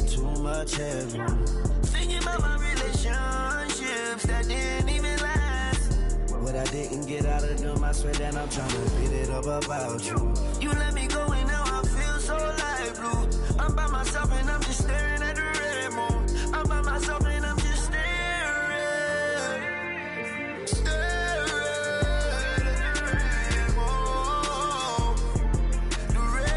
too much headroom. Thinking about my relationships that didn't even last. What I didn't get out of them, I swear that I'm trying to beat it up about you. You let me go and now I feel so light blue. I'm by myself and I'm just staring at the red moon. I'm by myself and I'm just staring at the red moon. The red,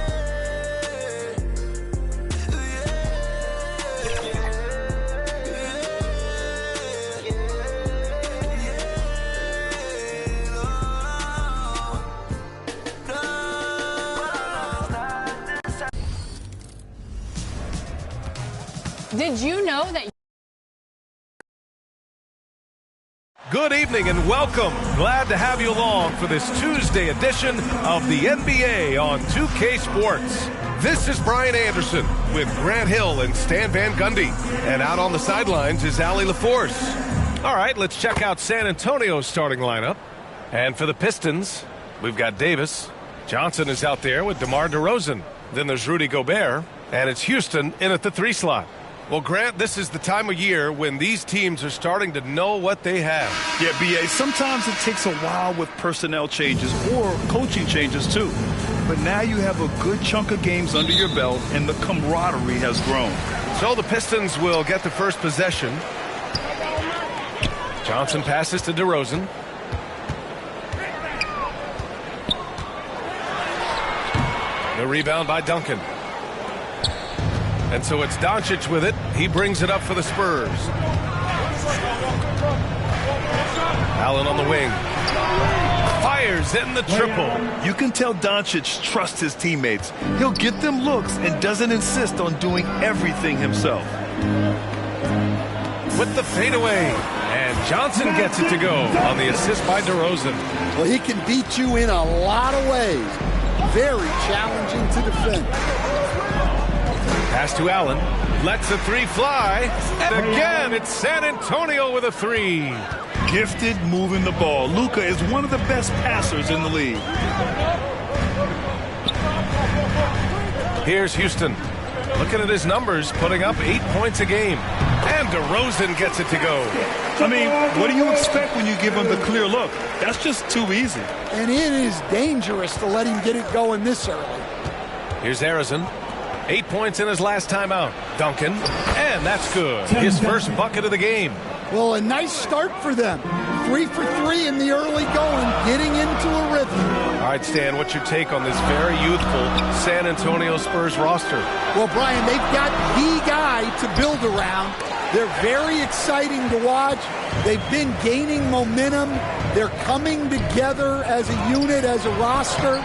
Did you know that? Good evening and welcome. Glad to have you along for this Tuesday edition of the NBA on 2K Sports. This is Brian Anderson with Grant Hill and Stan Van Gundy. And out on the sidelines is Allie LaForce. All right, let's check out San Antonio's starting lineup. And for the Pistons, we've got Davis. Johnson is out there with DeMar DeRozan. Then there's Rudy Gobert. And it's Houston in at the 3 slot. Well, Grant, this is the time of year when these teams are starting to know what they have. Yeah, B.A., sometimes it takes a while with personnel changes or coaching changes, too. But now you have a good chunk of games under your belt, and the camaraderie has grown. So the Pistons will get the first possession. Johnson passes to DeRozan. The rebound by Duncan. And so it's Doncic with it. He brings it up for the Spurs. Allen on the wing. Fires in the triple. You can tell Doncic trusts his teammates. He'll get them looks and doesn't insist on doing everything himself. With the fadeaway. And Johnson gets it to go on the assist by DeRozan. Well, he can beat you in a lot of ways. Very challenging to defend. Pass to Allen. Lets the 3 fly. And again, it's San Antonio with a 3. Gifted moving the ball. Luka is one of the best passers in the league. Here's Houston. Looking at his numbers, putting up 8 points a game. And DeRozan gets it to go. I mean, what do you expect when you give him the clear look? That's just too easy. And it is dangerous to let him get it going this early. Here's Harrison. 8 points in his last time out. Duncan. And that's good. His first bucket of the game. Well, a nice start for them. 3 for 3 in the early going, getting into a rhythm. All right, Stan, what's your take on this very youthful San Antonio Spurs roster? Well, Brian, they've got the guy to build around. They're very exciting to watch. They've been gaining momentum. They're coming together as a unit, as a roster.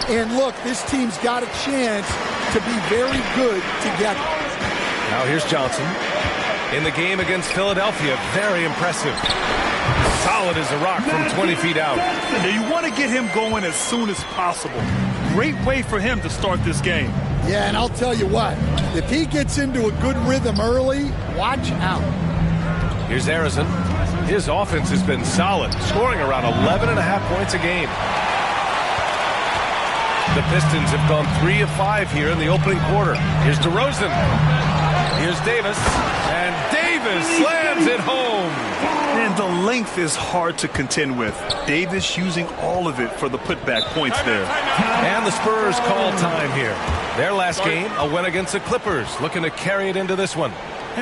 And look, this team's got a chance to be very good together. Now here's Johnson. In the game against Philadelphia, very impressive. Solid as a rock from 20 feet out. Now you want to get him going as soon as possible. Great way for him to start this game. Yeah, and I'll tell you what, if he gets into a good rhythm early, watch out. Here's Harrison. His offense has been solid, scoring around 11.5 points a game. The Pistons have gone 3 of 5 here in the opening quarter. Here's DeRozan. Here's Davis. And Davis slams it home. And the length is hard to contend with. Davis using all of it for the putback points there. And the Spurs call time here. Their last game, a win against the Clippers, looking to carry it into this one.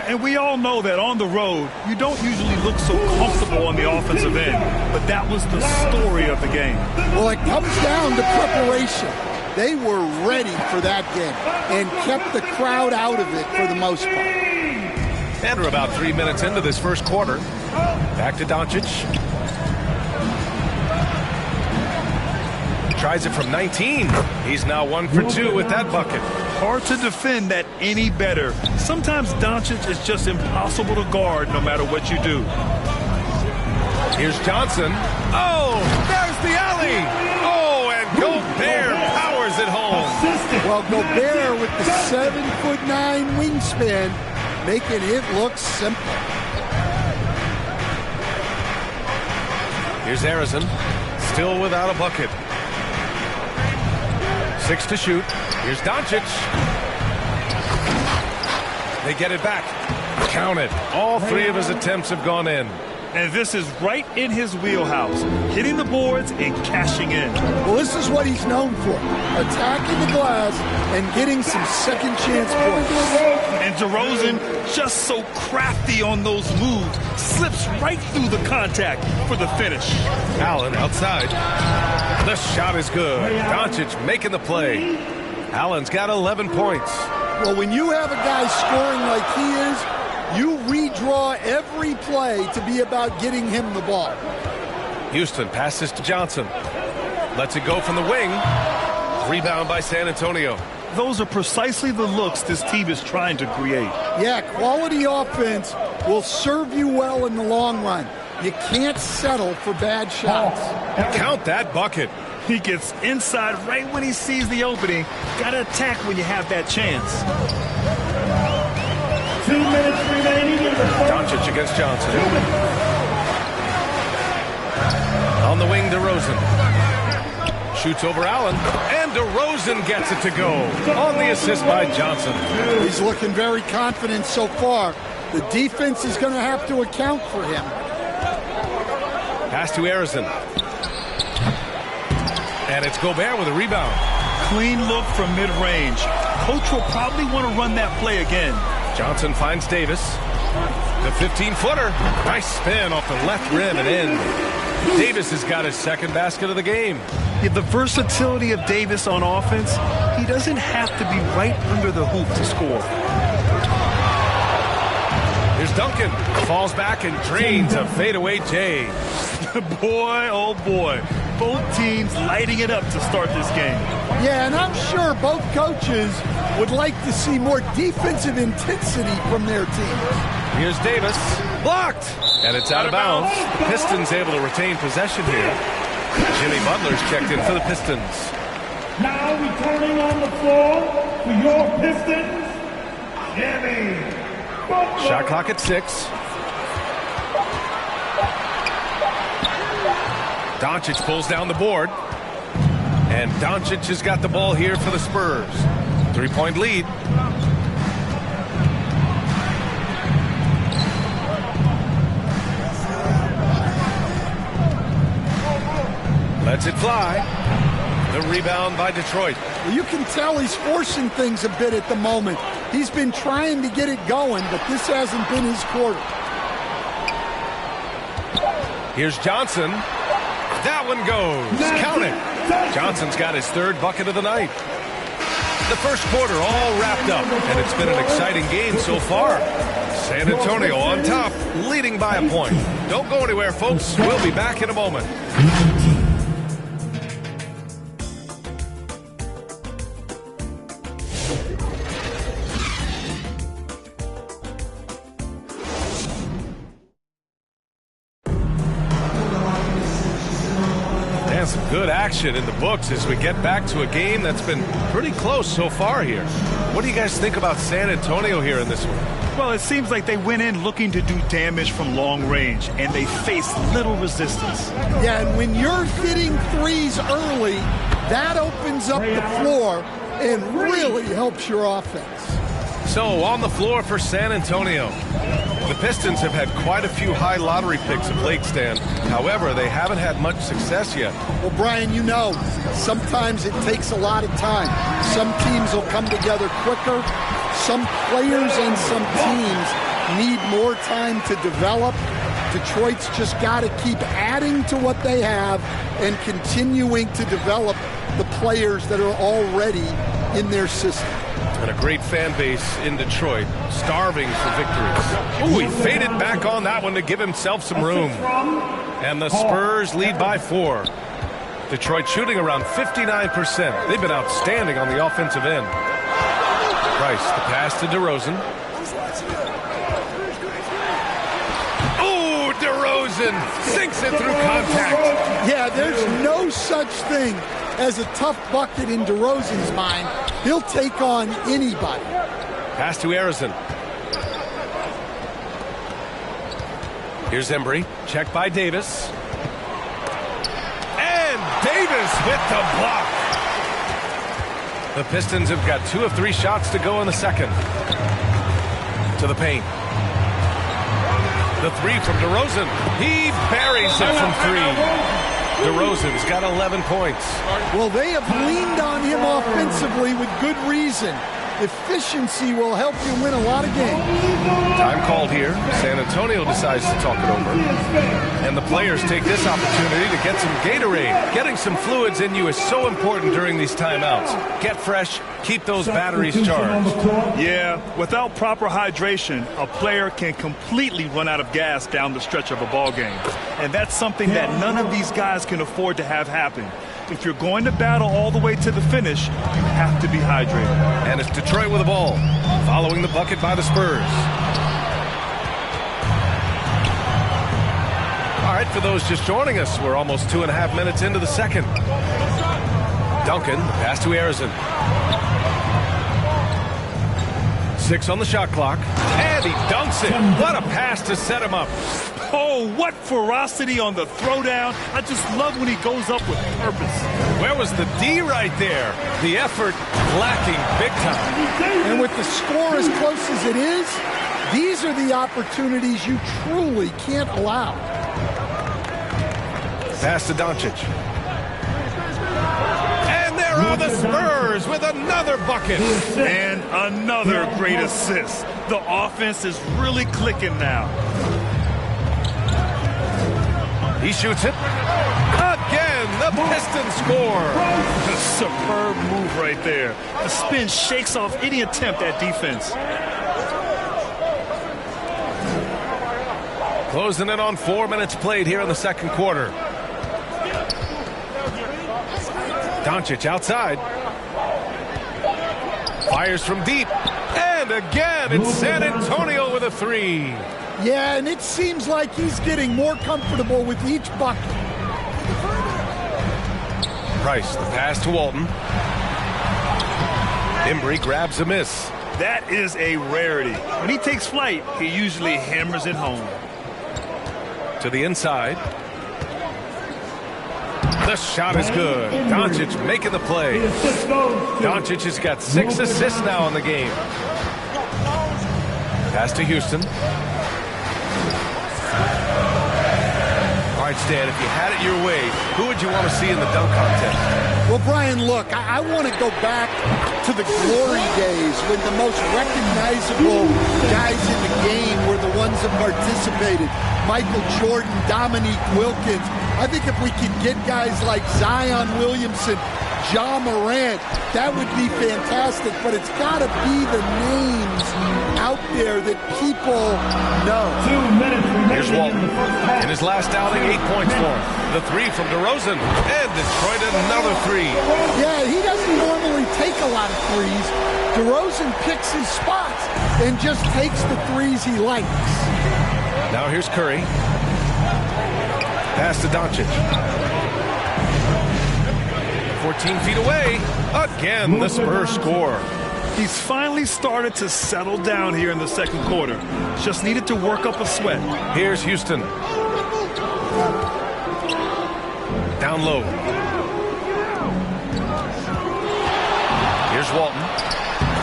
And we all know that on the road, you don't usually look so comfortable on the offensive end. But that was the story of the game. Well, it comes down to preparation. They were ready for that game and kept the crowd out of it for the most part. And we're about 3 minutes into this first quarter. Back to Doncic. Tries it from 19. He's now 1 for 2 with that bucket. Hard to defend that any better. Sometimes Doncic is just impossible to guard no matter what you do. Here's Johnson. Oh, there's the alley. Oh, and Gobert powers it home. Well, Gobert with the 7'9" wingspan, making it look simple. Here's Harrison, still without a bucket. 6 to shoot. Here's Doncic. They get it back. Count it. All three of his attempts have gone in. And this is right in his wheelhouse, hitting the boards and cashing in. Well, this is what he's known for, attacking the glass and getting some second chance points. And DeRozan, just so crafty on those moves, slips right through the contact for the finish. Allen outside. The shot is good. Doncic making the play. Allen's got 11 points. Well, when you have a guy scoring like he is, you redraw every play to be about getting him the ball. Houston passes to Johnson. Lets it go from the wing. Rebound by San Antonio. Those are precisely the looks this team is trying to create. Yeah, quality offense will serve you well in the long run. You can't settle for bad shots. Count that bucket. He gets inside right when he sees the opening. Gotta attack when you have that chance. 2 minutes remaining in the first. Doncic against Johnson. On the wing, DeRozan. Shoots over Allen, and DeRozan gets it to go. On the assist by Johnson. He's looking very confident so far. The defense is going to have to account for him. Pass to Arizon. And it's Gobert with a rebound. Clean look from mid-range. Coach will probably want to run that play again. Johnson finds Davis. The 15-footer. Nice spin off the left rim and in. Davis has got his second basket of the game. Yeah, the versatility of Davis on offense, he doesn't have to be right under the hoop to score. Here's Duncan. Falls back and drains a fadeaway J. Boy, oh boy. Both teams lighting it up to start this game. Yeah, and I'm sure both coaches would like to see more defensive intensity from their teams. Here's Davis. Blocked. And it's out of bounds. Pistons able to retain possession here. Jimmy Butler's checked in for the Pistons. Now returning on the floor for your Pistons, Jimmy Butler. Shot clock at 6. Doncic pulls down the board. And Doncic has got the ball here for the Spurs. 3-point lead. Lets it fly. The rebound by Detroit. Well, you can tell he's forcing things a bit at the moment. He's been trying to get it going, but this hasn't been his quarter. Here's Johnson. That one goes. Count it. Johnson's got his third bucket of the night. The first quarter all wrapped up, and it's been an exciting game so far. San Antonio on top, leading by a point. Don't go anywhere, folks. We'll be back in a moment. Some good action in the books as we get back to a game that's been pretty close so far here. What do you guys think about San Antonio here in this one? Well, it seems like they went in looking to do damage from long range, and they faced little resistance. Yeah, and when you're hitting threes early, that opens up the floor and really helps your offense. So, on the floor for San Antonio. The Pistons have had quite a few high lottery picks of late, Stan. However, they haven't had much success yet. Well, Brian, you know, sometimes it takes a lot of time. Some teams will come together quicker. Some players and some teams need more time to develop. Detroit's just got to keep adding to what they have and continuing to develop the players that are already in their system. And a great fan base in Detroit, starving for victories. Ooh, he faded back on that one to give himself some room. And the Spurs lead by 4. Detroit shooting around 59%. They've been outstanding on the offensive end. Price, the pass to DeRozan. Ooh, DeRozan sinks it through contact. Yeah, there's no such thing as a tough bucket in DeRozan's mind. He'll take on anybody. Pass to Arizon. Here's Embry. Checked by Davis. And Davis with the block. The Pistons have got 2 of 3 shots to go in the second. To the paint. The three from DeRozan. He buries it from three. DeRozan's got 11 points. Well, they have leaned on him offensively with good reason. Efficiency will help you win a lot of games. Time called here. San Antonio decides to talk it over. And the players take this opportunity to get some Gatorade. Getting some fluids in you is so important during these timeouts. Get fresh, keep those batteries charged. Yeah, without proper hydration, a player can completely run out of gas down the stretch of a ball game. And that's something that none of these guys can afford to have happen. If you're going to battle all the way to the finish, you have to be hydrated. And it's Detroit with the ball, following the bucket by the Spurs. All right, for those just joining us, we're almost 2.5 minutes into the second. Duncan, pass to Arizon. 6 on the shot clock, and he dunks it. What a pass to set him up. Oh, what ferocity on the throwdown. I just love when he goes up with purpose. Where was the D right there? The effort lacking big time. And with the score as close as it is, these are the opportunities you truly can't allow. Pass to Doncic. And there are the Spurs with another bucket. And another great assist. The offense is really clicking now. He shoots it. Again, the Pistons score. A superb move right there. The spin shakes off any attempt at defense. Closing in on 4 minutes played here in the second quarter. Doncic outside. Fires from deep. And again, it's San Antonio with a three. Yeah, and it seems like he's getting more comfortable with each bucket. Price, the pass to Walton. Embry grabs a miss. That is a rarity. When he takes flight, he usually hammers it home. To the inside. The shot is good. Doncic making the play. Doncic has got 6 assists now in the game. Pass to Houston. All right, Stan, if you had it your way, who would you want to see in the dunk contest? Well, Brian, look, I want to go back to the glory days when the most recognizable guys in the game were the ones that participated. Michael Jordan, Dominique Wilkins. I think if we could get guys like Zion Williamson, Ja Morant, that would be fantastic, but it's got to be the names out there that people know. 2 minutes remaining. Here's Walton. In his last outing, 8 points for him. The three from DeRozan. And Detroit another three. Yeah, he doesn't normally take a lot of threes. DeRozan picks his spots and just takes the threes he likes. Now here's Curry. Pass to Doncic. 14 feet away. Again, the Spurs score. He's finally started to settle down here in the second quarter. Just needed to work up a sweat. Here's Houston. Down low. Here's Walton.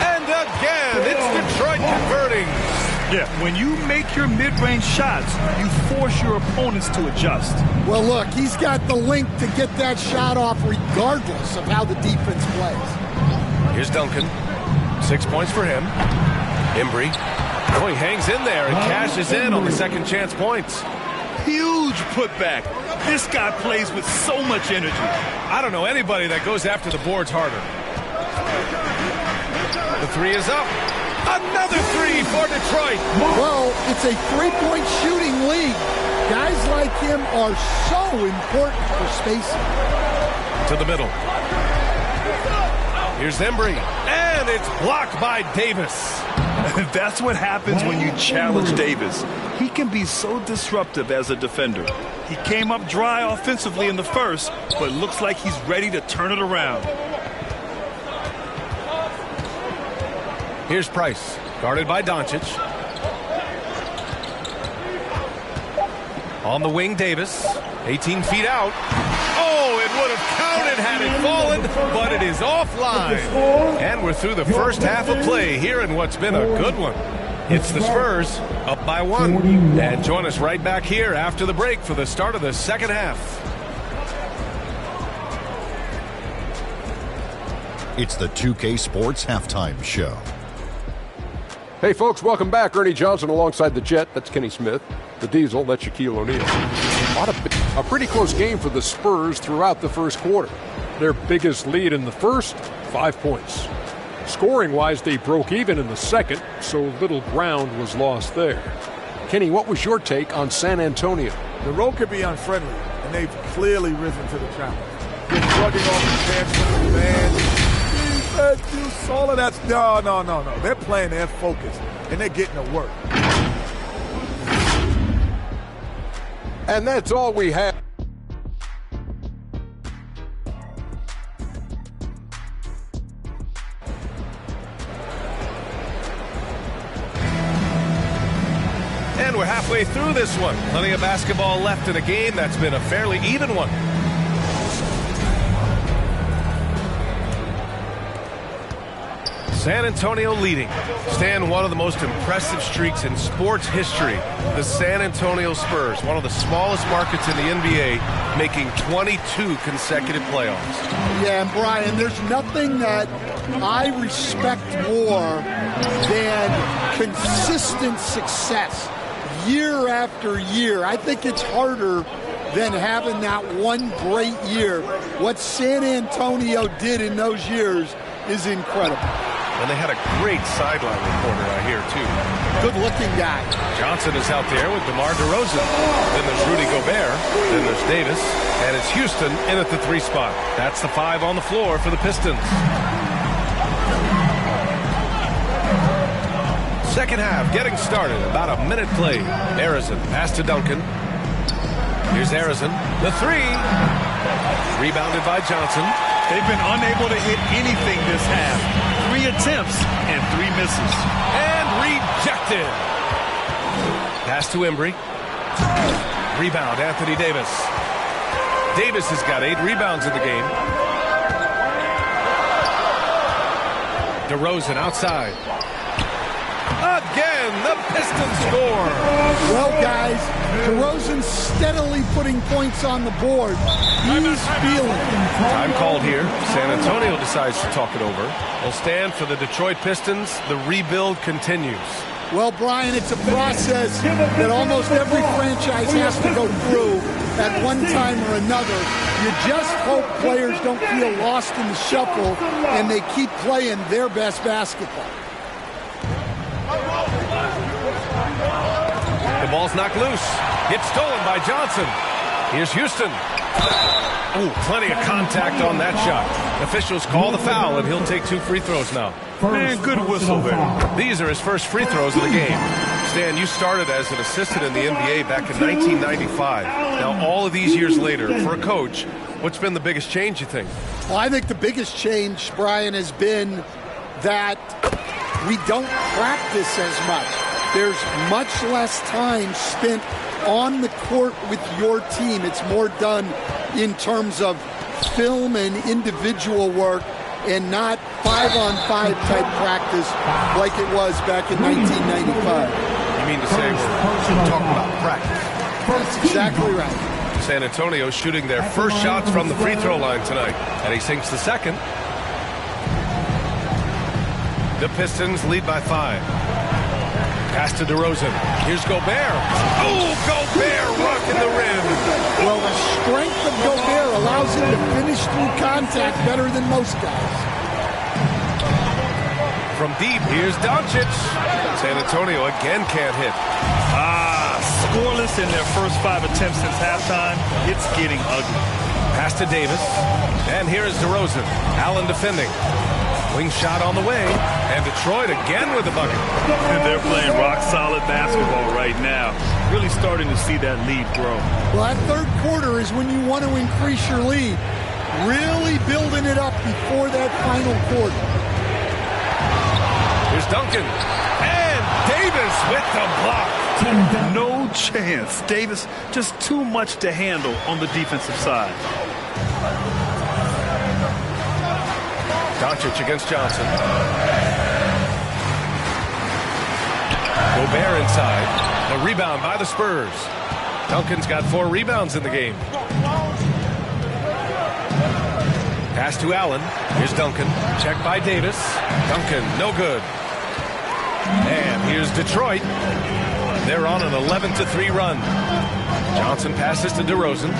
And again, it's Detroit converting. Yeah, when you make your mid-range shots, you force your opponents to adjust. Well, look, he's got the length to get that shot off regardless of how the defense plays. Here's Duncan. 6 points for him. Embry. Oh, he hangs in there and cashes in on the second chance points. Huge putback. This guy plays with so much energy. I don't know anybody that goes after the boards harder. The three is up. Another three for Detroit. Well, it's a three-point shooting league. Guys like him are so important for spacing. To the middle. Here's Embry. And it's blocked by Davis. That's what happens when you challenge Davis. He can be so disruptive as a defender. He came up dry offensively in the first, but looks like he's ready to turn it around. Here's Price, guarded by Doncic. On the wing, Davis, 18 feet out. Oh, it would have counted had it fallen, but it is offline. And we're through the first half of play here in what's been a good one. It's the Spurs up by 1. And join us right back here after the break for the start of the second half. It's the 2K Sports Halftime Show. Hey, folks, welcome back. Ernie Johnson alongside the Jet. That's Kenny Smith. The Diesel, that's Shaquille O'Neal. A pretty close game for the Spurs throughout the first quarter. Their biggest lead in the first, 5 points. Scoring-wise, they broke even in the second, so little ground was lost there. Kenny, what was your take on San Antonio? The road could be unfriendly, and they've clearly risen to the challenge. They're shrugging off the chance for the man. Defense, all of that's no. They're playing their focus, and they're getting to work. And that's all we have. And we're halfway through this one. Plenty of basketball left in a game that's been a fairly even one. San Antonio leading. Stan, one of the most impressive streaks in sports history. The San Antonio Spurs, one of the smallest markets in the NBA, making 22 consecutive playoffs. Yeah, and Brian, there's nothing that I respect more than consistent success year after year. I think it's harder than having that one great year. What San Antonio did in those years is incredible. And they had a great sideline reporter out here, too. Good-looking guy. Johnson is out there with DeMar DeRozan. Then there's Rudy Gobert. Then there's Davis. And it's Houston in at the 3 spot. That's the 5 on the floor for the Pistons. Second half getting started. About a minute played. Arizon pass to Duncan. Here's Arizon. The 3. Rebounded by Johnson. They've been unable to hit anything this half. 3 attempts and 3 misses. And rejected. Pass to Embry. Rebound, Anthony Davis. Davis has got 8 rebounds in the game. DeRozan outside. Again, the Pistons score. Well, guys, DeRozan steadily putting points on the board. He's feeling it. Time called here. San Antonio decides to talk it over. Will stand for the Detroit Pistons. The rebuild continues. Well, Brian, it's a process that almost every franchise has to go through at one time or another. You just hope players don't feel lost in the shuffle and they keep playing their best basketball. The ball's knocked loose. It's stolen by Johnson. Here's Houston. Ooh, plenty of contact on that shot. Officials call the foul, and he'll take 2 free throws now. Man, good whistle there. These are his first free throws of the game. Stan, you started as an assistant in the NBA back in 1995. Now, all of these years later, for a coach, what's been the biggest change, you think? Well, I think the biggest change, Brian, has been that we don't practice as much. There's much less time spent on the court with your team. It's more done in terms of film and individual work and not 5-on-5 type practice like it was back in 1995. You mean to say we're talking about practice? That's exactly right. San Antonio shooting their first shots from the free throw line tonight, and he sinks the second. The Pistons lead by 5. Pass to DeRozan. Here's Gobert. Oh, Gobert rocking the rim. Well, the strength of Gobert allows him to finish through contact better than most guys. From deep, here's Doncic. San Antonio again can't hit. Scoreless in their first 5 attempts since halftime. It's getting ugly. Pass to Davis. And here is DeRozan. Allen defending. Wing shot on the way. And Detroit again with the bucket. And they're playing rock-solid basketball right now. Really starting to see that lead grow. Well, that third quarter is when you want to increase your lead. Really building it up before that final quarter. Here's Duncan. And Davis with the block. No chance. Davis just too much to handle on the defensive side. Doncic against Johnson. Gobert inside. The rebound by the Spurs. Duncan's got 4 rebounds in the game. Pass to Allen. Here's Duncan. Check by Davis. Duncan, no good. And here's Detroit. They're on an 11-3 run. Johnson passes to DeRozan.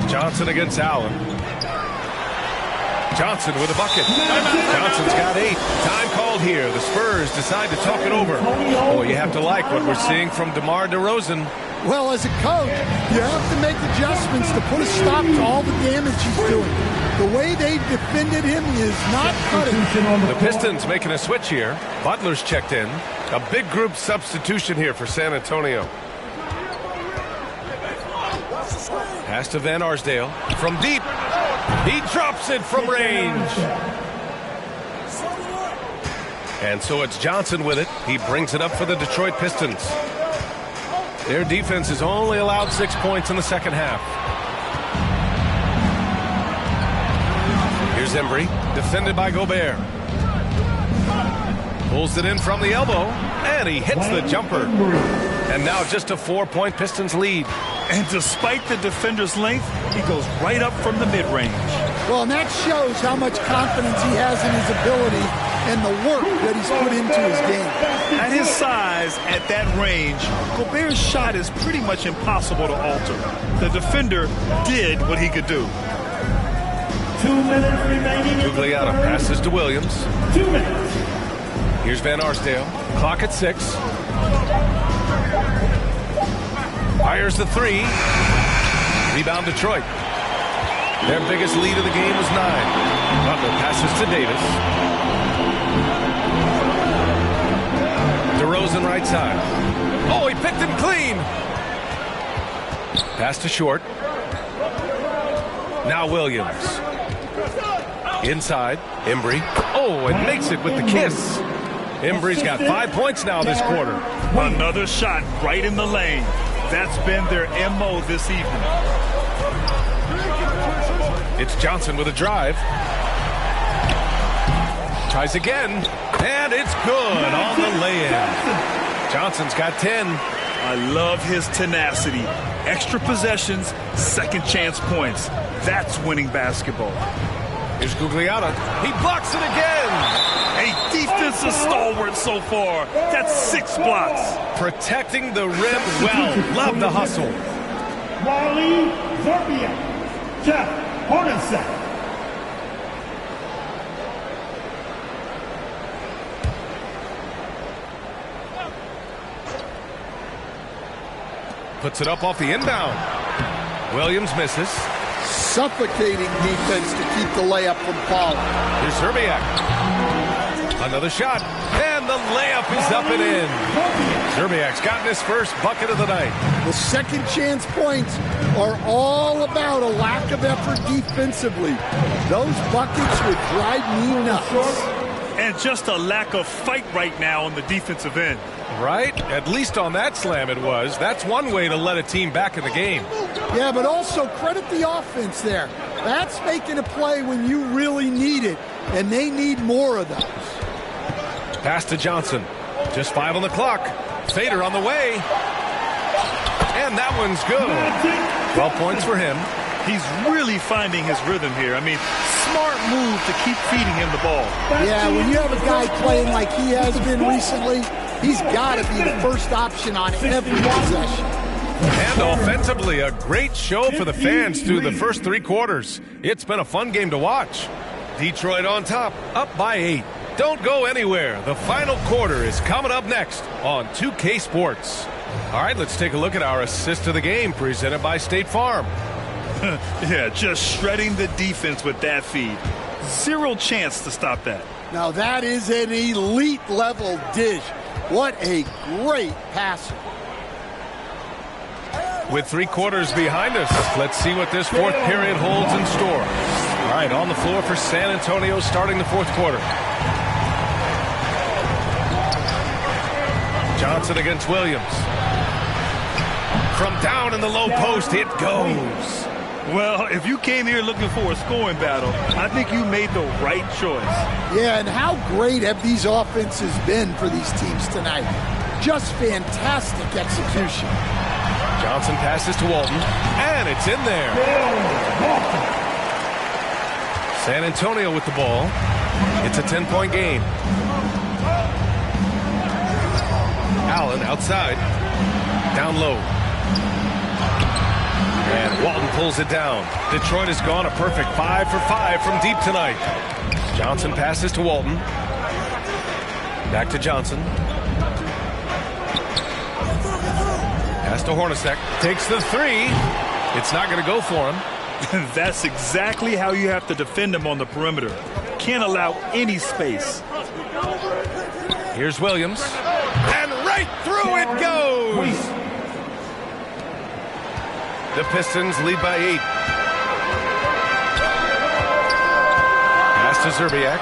Johnson against Allen. Johnson with a bucket. Johnson's got 8. Time called here. The Spurs decide to talk it over. Boy, you have to like what we're seeing from DeMar DeRozan. Well, as a coach, you have to make adjustments to put a stop to all the damage he's doing. The way they defended him is not cutting. The Pistons making a switch here. Butler's checked in. A big group substitution here for San Antonio. Pass to Van Arsdale from deep. He drops it from range. And so it's Johnson with it. He brings it up for the Detroit Pistons. Their defense has only allowed 6 points in the second half. Here's Embry, defended by Gobert. Pulls it in from the elbow, and he hits the jumper. And now just a 4-point Pistons lead. And despite the defender's length, he goes right up from the mid-range. Well, and that shows how much confidence he has in his ability and the work that he's put into his game. At his size, at that range, Gobert's shot is pretty much impossible to alter. The defender did what he could do. 2 minutes remaining. Gugliotta passes to Williams. 2 minutes. Here's Van Arsdale. Clock at 6. Fires the 3. Rebound Detroit. Their biggest lead of the game was 9. Butler passes to Davis. DeRozan right side. Oh, he picked him clean. Pass to Short. Now Williams. Inside. Embry. Oh, and makes it with the kiss. Embry's got 5 points now this quarter. Another shot right in the lane. That's been their MO this evening. It's Johnson with a drive. Tries again, and it's good on the lay-in. Johnson's got 10. I love his tenacity. Extra possessions, second chance points. That's winning basketball. Here's Gugliotta. He blocks it again. A defensive stalwart so far. That's 6 blocks. Protecting the rim well. Love the hustle. Wally Zerbiak. Jeff Hornacek. Puts it up off the inbound. Williams misses. Suffocating defense to keep the layup from falling. Here's Zerbiak. Another shot. And the layup is up and in. Zerbiak's gotten his first bucket of the night. The second chance points are all about a lack of effort defensively. Those buckets would drive me nuts. And just a lack of fight right now on the defensive end. Right? At least on that slam it was. That's one way to let a team back in the game. Yeah, but also credit the offense there. That's making a play when you really need it, and they need more of those. Pass to Johnson. Just 5 on the clock. Fader on the way. And that one's good. 12 points for him. He's really finding his rhythm here. I mean, smart move to keep feeding him the ball. Yeah, when you have a guy playing like he has been recently, he's got to be the first option on every possession. And offensively, a great show for the fans through the first 3 quarters. It's been a fun game to watch. Detroit on top, up by 8. Don't go anywhere. The final quarter is coming up next on 2K Sports. All right, let's take a look at our assist of the game presented by State Farm. Yeah, just shredding the defense with that feed. Zero chance to stop that. Now that is an elite level dish. What a great passer. With 3 quarters behind us, let's see what this 4th period holds in store. All right, on the floor for San Antonio starting the 4th quarter. Johnson against Williams. From down in the low post, it goes. Well, if you came here looking for a scoring battle, I think you made the right choice. Yeah, and how great have these offenses been for these teams tonight? Just fantastic execution. Johnson passes to Walton, and it's in there. San Antonio with the ball. It's a 10-point game. Allen outside. Down low. And Walton pulls it down. Detroit has gone a perfect 5 for 5 from deep tonight. Johnson passes to Walton. Back to Johnson. Pass to Hornacek. Takes the three. It's not going to go for him. That's exactly how you have to defend him on the perimeter. Can't allow any space. Here's Williams. And right through it goes! The Pistons lead by 8. Pass to Zerbiak.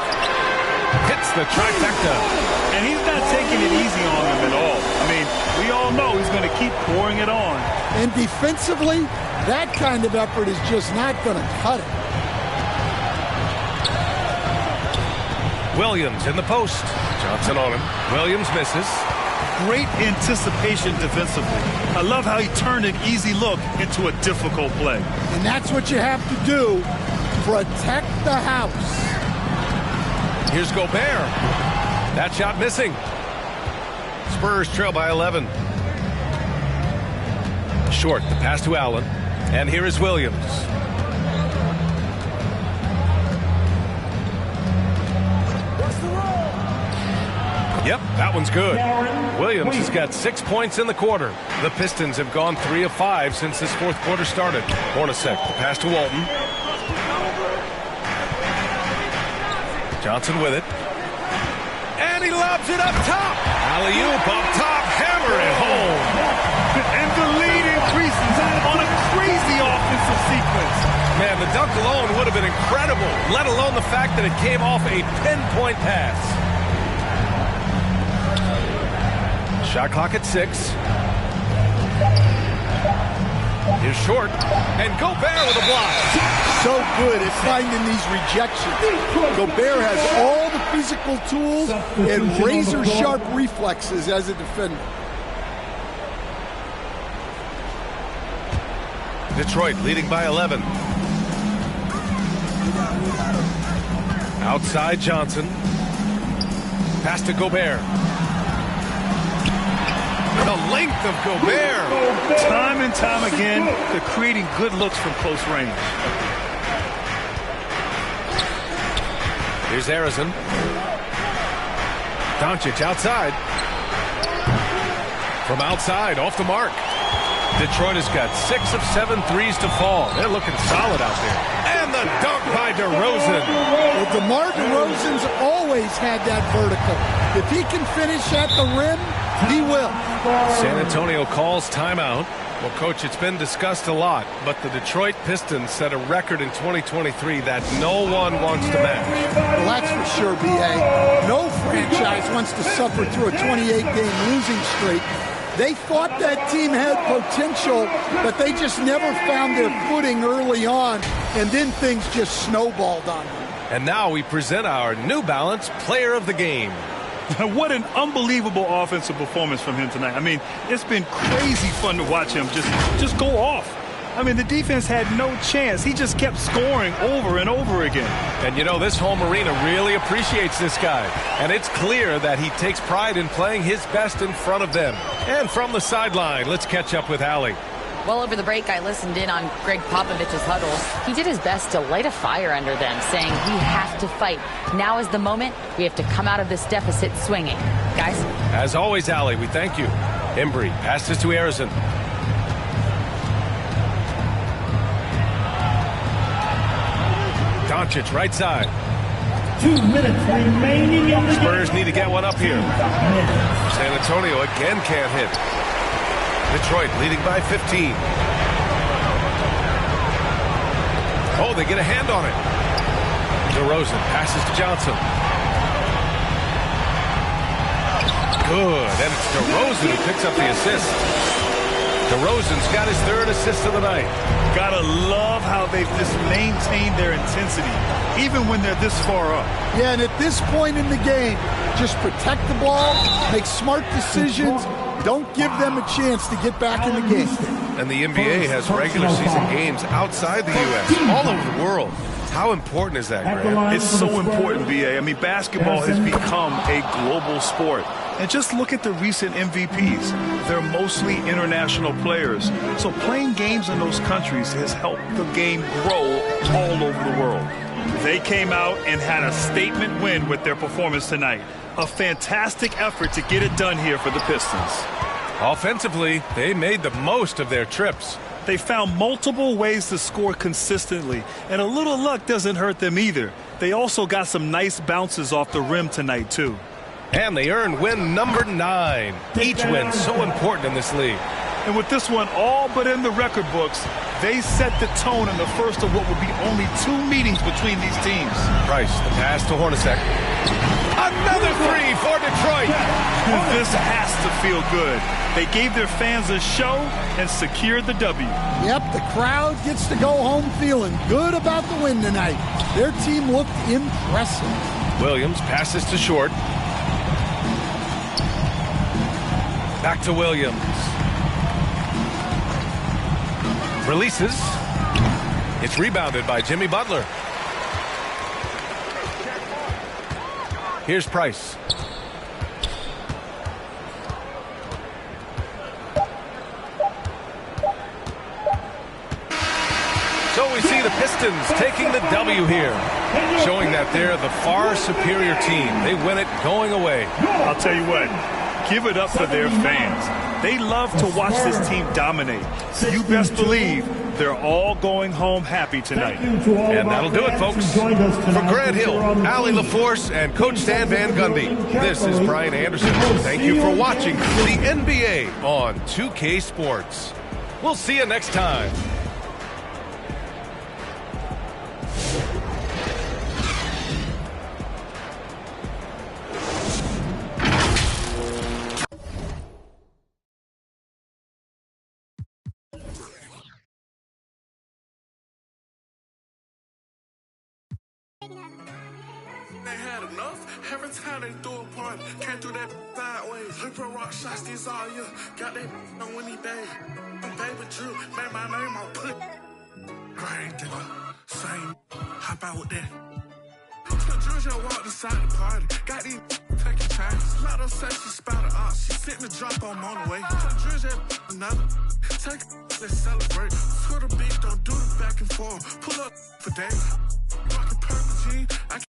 Hits the trifecta. And he's not taking it easy on them at all. I mean, we all know he's going to keep pouring it on. And defensively, that kind of effort is just not going to cut it. Williams in the post. Johnson on him. Williams misses. Great anticipation defensively. I love how he turned an easy look into a difficult play. And that's what you have to do. Protect the house. Here's Gobert. That shot missing. Spurs trail by 11. Short, the pass to Allen. And here is Williams. Yep, that one's good. Williams has got 6 points in the quarter. The Pistons have gone 3 of 5 since this fourth quarter started. Hornacek, the pass to Walton. Johnson with it. And he lobs it up top. Alley-oop up top. Hammer it home. And the lead increases on a crazy offensive sequence. Man, the dunk alone would have been incredible, let alone the fact that it came off a pinpoint pass. Shot clock at 6. Here's Short. And Gobert with a block. So good at finding these rejections. Gobert has all the physical tools and razor-sharp reflexes as a defender. Detroit leading by 11. Outside Johnson. Pass to Gobert. The length of Gobert. Time and time again, they're creating good looks from close range. Here's Harrison. Doncic outside. From outside, off the mark. Detroit has got 6 of 7 threes to fall. They're looking solid out there. And the dunk by DeRozan. Well, DeMar DeRozan's always had that vertical. If he can finish at the rim, he will. San Antonio calls timeout. Well, Coach, it's been discussed a lot, but the Detroit Pistons set a record in 2023 that no one wants to match. Well, that's for sure, B.A. No franchise wants to suffer through a 28-game losing streak. They thought that team had potential, but they just never found their footing early on, and then things just snowballed on them. And now we present our New Balance Player of the Game. What an unbelievable offensive performance from him tonight. I mean, it's been crazy fun to watch him just go off. I mean, the defense had no chance. He just kept scoring over and over again. And, you know, this home arena really appreciates this guy. And it's clear that he takes pride in playing his best in front of them. And from the sideline, let's catch up with Allie. Well, over the break, I listened in on Greg Popovich's huddle. He did his best to light a fire under them, saying we have to fight. Now is the moment. We have to come out of this deficit swinging. Guys? As always, Allie, we thank you. Embry passes to Harrison. Doncic, right side. 2 minutes remaining in the Spurs need to get one up here. San Antonio again can't hit. Detroit leading by 15. Oh, they get a hand on it. DeRozan passes to Johnson. Good, and it's DeRozan who picks up the assist. DeRozan's got his third assist of the night. Gotta love how they've just maintained their intensity, even when they're this far up. Yeah, and at this point in the game, just protect the ball, make smart decisions, don't give them a chance to get back in the game. And the NBA has regular season games outside the U.S., all over the world. How important is that, Grant? It's so important, B.A. I mean, basketball has become a global sport. And just look at the recent MVPs. They're mostly international players. So playing games in those countries has helped the game grow all over the world. They came out and had a statement win with their performance tonight. A fantastic effort to get it done here for the Pistons. Offensively, they made the most of their trips. They found multiple ways to score consistently, and a little luck doesn't hurt them either. They also got some nice bounces off the rim tonight, too. And they earned win number 9. Each win so important in this league. And with this one all but in the record books, they set the tone in the first of what would be only 2 meetings between these teams. Price, the pass to Hornacek. Another 3 for Detroit. This has to feel good. They gave their fans a show and secured the W. Yep, the crowd gets to go home feeling good about the win tonight. Their team looked impressive. Williams passes to Short. Back to Williams. Releases. It's rebounded by Jimmy Butler. Here's Price. So we see the Pistons taking the W here, showing that they're the far superior team. They win it going away. I'll tell you what, give it up for their fans. They love to watch this team dominate. You best believe they're all going home happy tonight. And that'll do it, folks. For Grant Hill, Allie LaForce, and Coach Stan Van Gundy, this is Brian Anderson. Thank you for watching the NBA on 2K Sports. We'll see you next time. They had enough. Every time they threw a party, came through that sideways. Hyper rock shots this all year. Got that on winning day. Baby Drew, made my name on put. Great, same. Hop out with that. Drew just walked inside the party. Got these taking chances. Lotto said she spotted up. She sitting the drop on the way. Drew just another. Take let's celebrate. Twitter beef, don't do the back and forth. Pull up for days. Rockin' purple jeans.